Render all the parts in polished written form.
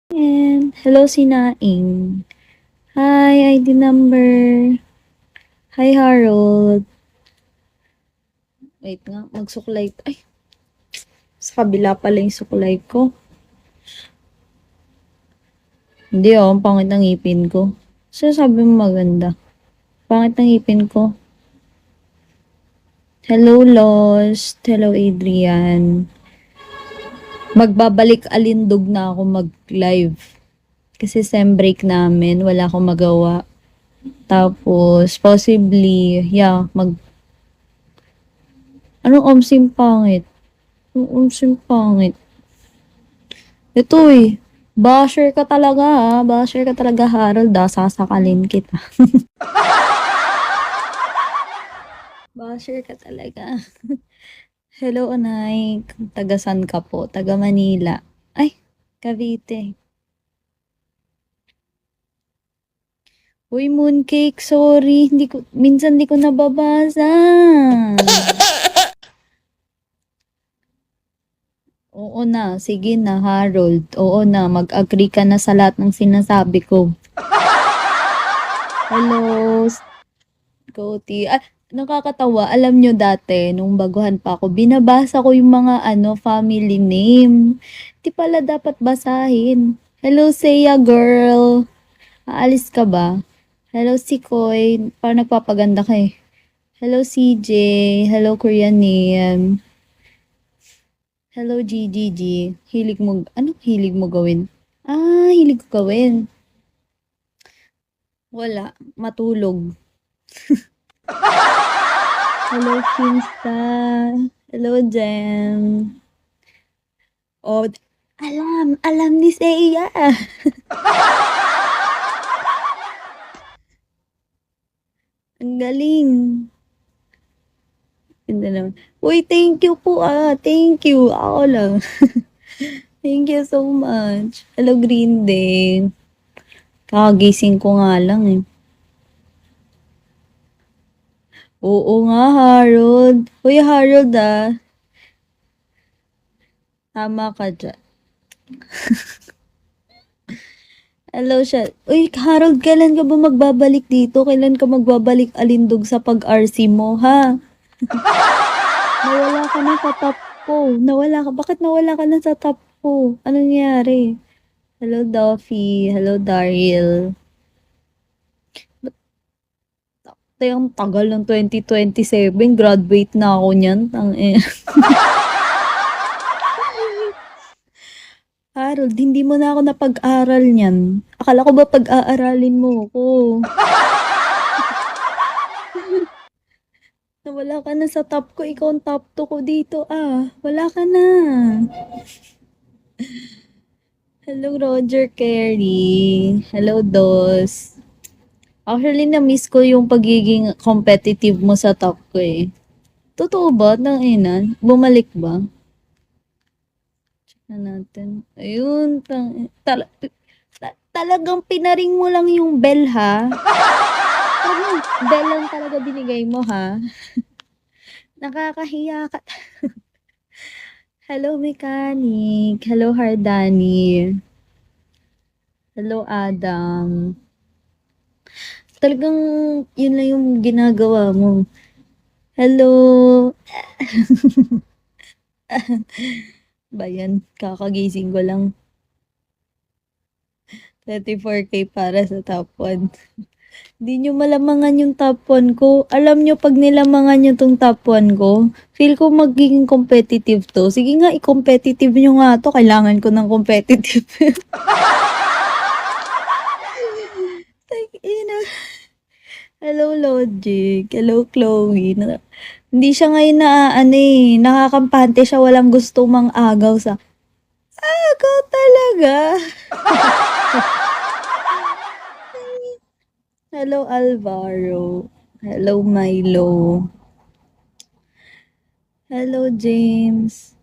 And hello Sinaing. Hi, ID number. Hi Harold. Wait nga, magsuklay. Ay, sa kabila pala yung suklay ko. Hindi ang pangit ng ngipin ko. Sabi mo maganda. Pangit ng ngipin ko. Hello Lost. Hello Adrian. Magbabalik alindog na ako mag-live. Kasi sem break namin, wala akong magawa. Tapos, possibly, anong omsim pangit? Anong omsim pangit? Ito basher ka talaga basher ka talaga Harold sasakalin kita. Basher ka talaga. Hello Anay, taga san ka po? Taga Manila. Ay, Cavite. Uy, mooncake, sorry. Minsan di ko nababasa. Oo na, sige na, Harold. Oo na, mag-agree ka na sa lahat ng sinasabi ko. Hello, Scotty. Nakakatawa. Alam nyo dati, nung baguhan pa ako, binabasa ko yung mga family name. Di pala dapat basahin. Hello, Seya girl. Aalis ka ba? Hello, Sikoy. Parang nagpapaganda ka eh. Hello, CJ. Hello, Korean name. Hello, GGG. Anong hilig mo gawin? Hilig ko gawin. Wala. Matulog. Hello, Kinsta. Hello, Jem. Oh, alam ni Seiya. Ang galing. Ganda naman. Uy, thank you po Thank you. Ako lang. Thank you so much. Hello, Green Day. Kakagising ko nga lang eh. Oo nga, Harold. Uy, Harold Tama ka dyan. Hello siya. Uy, Harold, kailan ka ba magbabalik dito? Kailan ka magbabalik alindog sa pag-RC mo, ha? Nawala ka na sa top ko. Bakit nawala ka na sa top ko? Anong nangyari? Hello, Duffy. Hello, Daryl. Ang tagal ng 2027. Graduate na ako niyan. Harold, hindi mo na ako napag-aral niyan. Akala ko ba pag-aaralin mo ako? Nawala ka na sa top ko. Ikaw ang top 2 ko dito Wala ka na. Hello, Roger Carey. Hello, Dos. Actually, na-miss ko yung pagiging competitive mo sa top ko eh. Totoo ba? Bumalik ba? Check na natin. Ayun. Talagang pinaring mo lang yung bell ha? Talagang bell lang talaga binigay mo ha? Nakakahiya ka. Hello, Mechanic. Hello, Hardani. Hello, Adam. Talagang yun lang yung ginagawa mo. Hello. Ba yan? Kakagising ko lang. 34K para sa top 1. Di nyo malamangan yung top 1 ko. Alam nyo, pag nilamangan nyo tong top 1 ko, feel ko magiging competitive to. Sige nga, i-competitive nyo nga to. Kailangan ko ng competitive. Hello, Logic. Hello, Chloe. Hindi siya ngayon nakakampante siya, walang gusto mang agaw sa agaw talaga. Hello, Alvaro. Hello, Milo. Hello, James.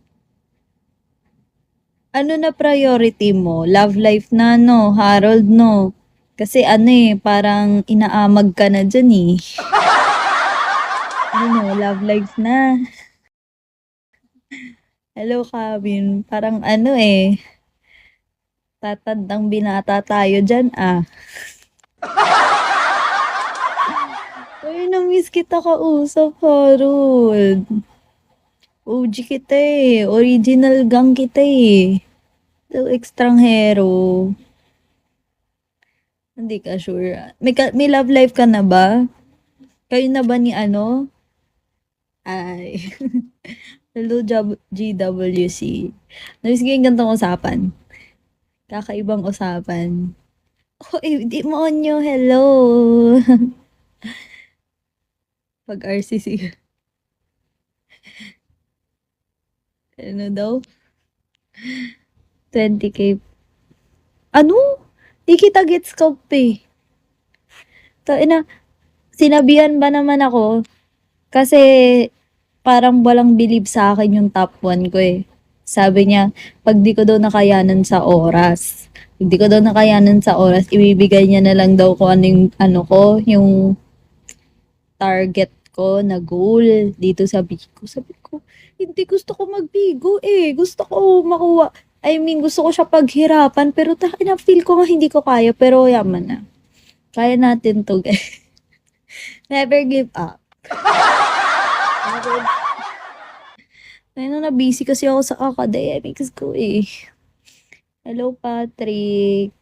Ano na priority mo? Love life na, no? Harold, no? Kasi parang inaamag ka na dyan eh. Love life na. Hello, Kevin. Parang Tatandang binata tayo diyan, ah. Uy, na-miss kita kausap, Harold. OG kita eh. Original gang kita eh. So, ekstranghero. Hindi ka sure. May love life ka na ba? Kayo na ba ni ano? Ay. Hello, GWC. Namiss ko yung gantong usapan. Kakaibang usapan. Oh, di mo on nyo. Hello. Pag RCC. Ano daw? 20K. Ano? Di kita gets ka eh. Ina, sinabihan ba naman ako? Kasi parang walang believe sa akin yung top 1 ko eh. Sabi niya, pag di ko daw nakayanan sa oras. Pag di ko daw nakayanan sa oras, ibibigay niya na lang daw ko ano yung, ano ko, yung target ko na goal dito sa Bigo. Sabi ko, hindi gusto ko magbigo eh. Gusto ko makuha. I mean, gusto ko siya paghirapan, pero feel ko nga hindi ko kaya, pero yaman na. Kaya natin to, guys. Never give up. Ayun na, busy kasi ako sa academics ko eh. Hello, Patrick.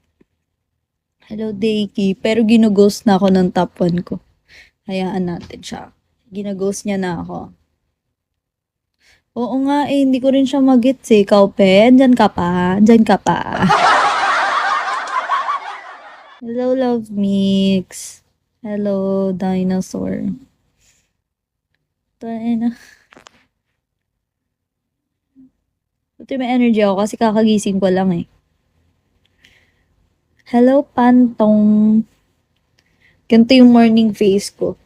Hello, Daiki. Pero ginughost na ako ng top 1 ko. Hayaan natin siya. Ginaghost niya na ako. Oo nga eh, hindi ko rin siya mag-gets eh. Kaupen, dyan ka pa. Dyan ka pa. Hello, Love Mix. Hello, Dinosaur. Tayo na. Buti may energy ako kasi kakagising ko lang eh. Hello, Pantong. Ganito yung morning face ko.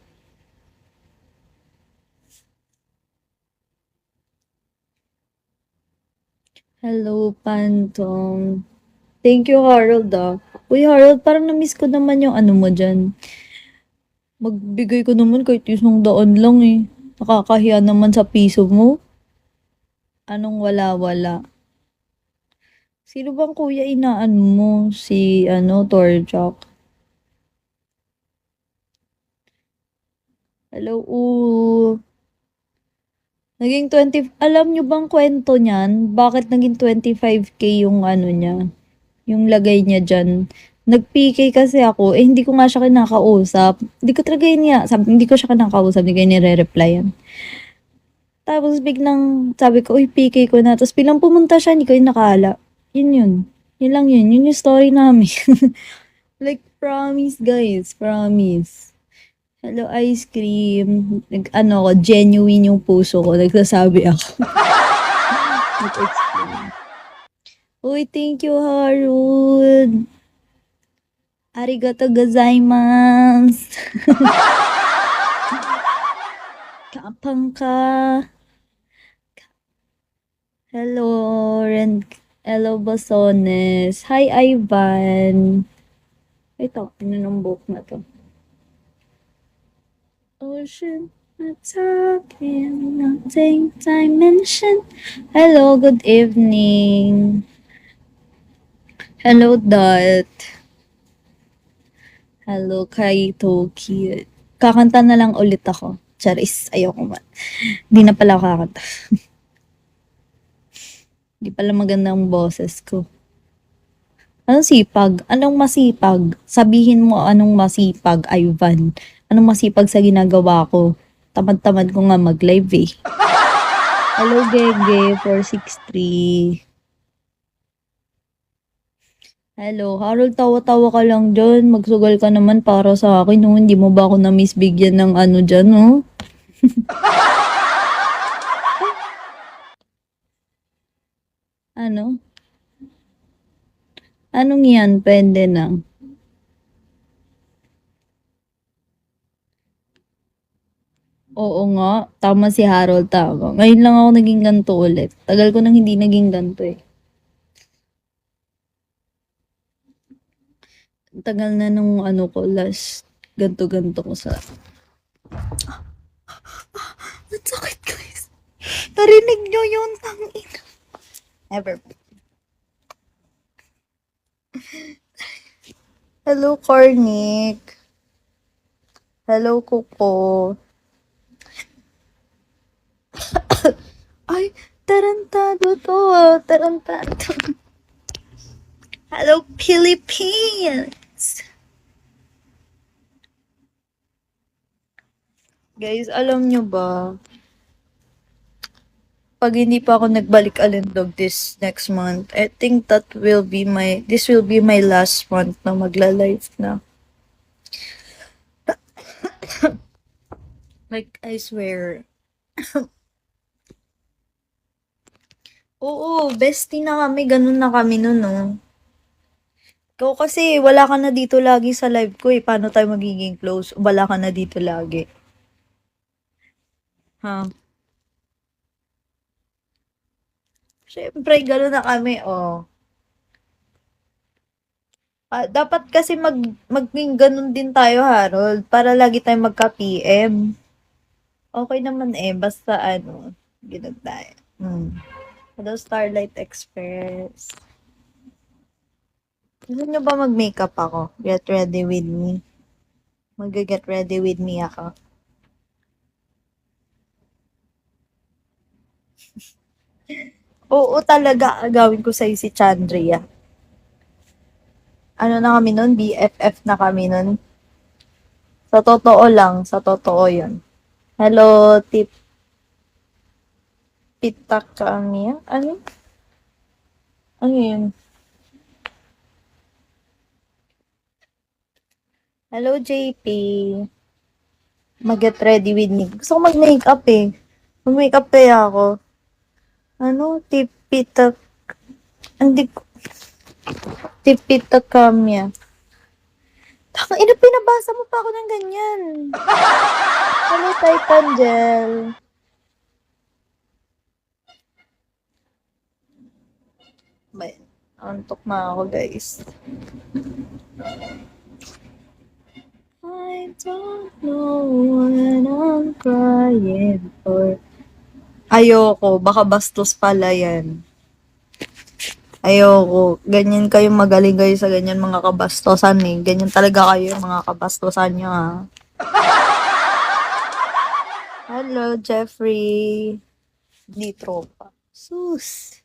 Hello, Pantong. Thank you, Harold ah. Uy, Harold, parang na-miss ko naman yung ano mo dyan. Magbigay ko naman kahit isang daan lang eh. Nakakahiya naman sa piso mo. Anong wala-wala? Sino bang kuya inaan mo? Si ano, Torjak. Hello, Naging 20, alam nyo bang kwento niyan? Bakit naging 25K yung ano niya? Yung lagay niya dyan. Nag-PK kasi ako, eh hindi ko nga siya kinakausap. Hindi ko talaga yun nga, hindi ko siya kinakausap, hindi ko nire-replyan. Tapos biglang sabi ko, uy, PK ko na. Tapos bilang pumunta siya, hindi ko yung nakala. Yun yun. Yun lang yun. Yun yung story namin. Like, promise guys, promise. Hello, ice cream. Ano ko, genuine yung puso ko. Nagsasabi ako. Nag-explain. Uy, thank you, Harold. Arigato gozaimasu. Kapang ka. Hello, Hello, Basones. Hi, Ivan. Ito, ng book na to. Ocean, talking, nothing dimension. Hello, good evening. Hello, Dot. Hello, Kaitoki. Kakanta na lang ulit ako. Charis, ayoko man. Di na pala ako kakanta. Di pala maganda ang boses ko. Anong sipag? Anong masipag? Sabihin mo anong masipag, Ivan. Anong masipag sa ginagawa ko? Tamad-tamad ko nga mag-live eh. Hello, Gege, 463. Hello, Harold, tawa-tawa ka lang dyan. Magsugal ka naman para sa akin, no? Hindi mo ba ako na-miss bigyan ng ano dyan, no? Ano? Anong yan? Pwede na. Oo nga, tama si Harold, tama. Ngayon lang ako naging ganito ulit. Tagal ko nang hindi naging ganito eh. Tagal na nung ano ko, last ganto-ganto ko sa... Ang sakit guys. Narinig nyo yun, tangin. Ever. Hello, Cornic. Hello, Coco. Ay, tarantado to. Tarantado. Hello, Philippines. Guys, alam nyo ba, pag hindi pa ako nagbalik Alindog this next month, I think this will be my last month na magla-live na. Like, I swear. Oo, bestie na kami, ganun na kami nun, no. Ikaw kasi, wala ka na dito lagi sa live ko eh. Paano tayo magiging close? Wala ka na dito lagi. Ha? Siyempre, ganun na kami, oh. Dapat kasi maging ganun din tayo, Harold, para lagi tayong magka-PM. Okay naman eh, basta ano, ganun tayo. Hello, Starlight Express. Gusto nyo ba mag-makeup ako? Get ready with me. Mag-get ready with me ako. Oo talaga, agawin ko sa'yo si Chandria. Ano na kami nun? BFF na kami nun. Sa totoo lang, sa totoo yun. Hello, Tip Pitakamiya? Ano? Ano yun? Hello, JP. Mag-get ready with me. Gusto ko mag-makeup eh. Mag-makeup kaya ako. Ano? Tipitak... Hindi ko... Tipitakamya. Taka, ina, pinabasa mo pa ako ng ganyan. Hello, Titan Gel. May, antok na ako, guys. I don't know what I'm crying for. Ayoko, baka bastos pala yan. Ayoko, ganyan kayo, magaling kayo sa ganyan mga kabastosan eh. Ganyan talaga kayo mga kabastosan nyo ha. Hello, Jeffrey. Di tropa. Sus.